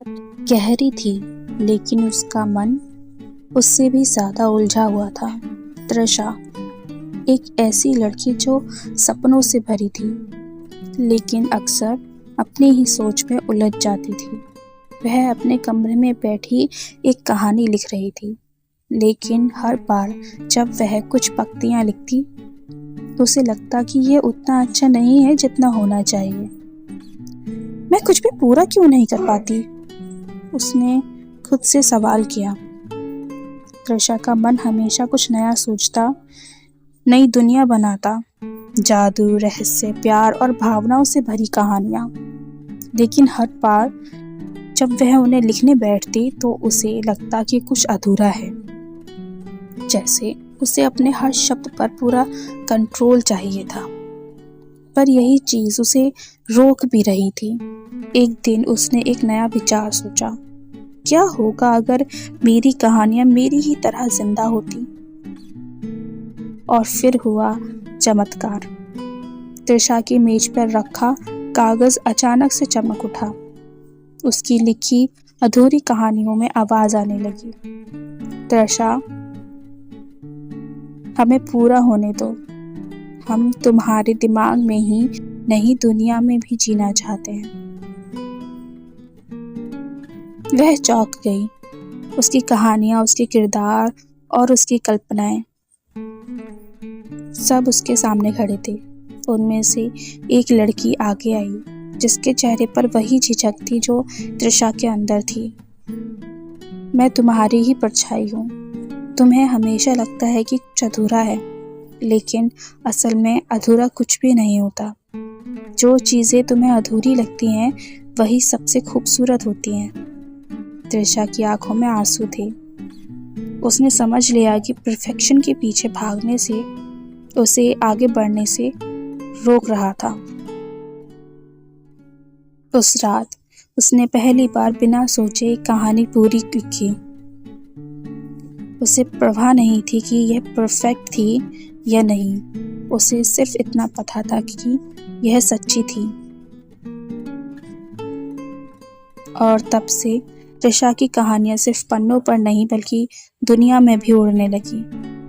गहरी थी, लेकिन उसका मन उससे भी ज्यादा उलझा हुआ था। तृषा एक ऐसी लड़की जो सपनों से भरी थी, लेकिन अक्सर अपनी ही सोच में उलझ जाती थी। वह अपने कमरे में बैठी एक कहानी लिख रही थी, लेकिन हर बार जब वह कुछ पंक्तियां लिखती तो उसे लगता कि यह उतना अच्छा नहीं है जितना होना चाहिए। मैं कुछ भी पूरा क्यों नहीं कर पाती? उसने खुद से सवाल किया। तृषा का मन हमेशा कुछ नया सोचता, नई दुनिया बनाता, जादू, रहस्य, प्यार और भावनाओं से भरी कहानियां। लेकिन हर बार जब वह उन्हें लिखने बैठती तो उसे लगता कि कुछ अधूरा है, जैसे उसे अपने हर शब्द पर पूरा कंट्रोल चाहिए था। पर यही चीज उसे रोक भी रही थी। एक दिन उसने एक नया विचार सोचा, क्या होगा अगर मेरी कहानियां मेरी ही तरह जिंदा होती? और फिर हुआ चमत्कार। तृषा की मेज पर रखा कागज अचानक से चमक उठा। उसकी लिखी अधूरी कहानियों में आवाज आने लगी। तृषा, हमें पूरा होने दो। हम तुम्हारे दिमाग में ही नई दुनिया में भी जीना चाहते हैं। वह चौंक गई। उसकी कहानियां, उसके किरदार और उसकी कल्पनाएं सब उसके सामने खड़े थे। उनमें से एक लड़की आगे आई, जिसके चेहरे पर वही झिझक थी जो तृषा के अंदर थी। मैं तुम्हारी ही परछाई हूँ। तुम्हें हमेशा लगता है कि कुछ अधूरा है, लेकिन असल में अधूरा कुछ भी नहीं होता। जो चीजें तुम्हें अधूरी लगती हैं, वही सबसे खूबसूरत होती हैं। तृषा की आंखों में आंसू थे। उसने समझ लिया कि परफेक्शन के पीछे भागने से उसे आगे बढ़ने से रोक रहा था। उस रात उसने पहली बार बिना सोचे एक कहानी पूरी लिखी। उसे परवाह नहीं थी कि यह परफेक्ट थी या नहीं। उसे सिर्फ इतना पता था कि यह सच्ची थी। और तब से तृषा की कहानियां सिर्फ पन्नों पर नहीं बल्कि दुनिया में भी उड़ने लगी।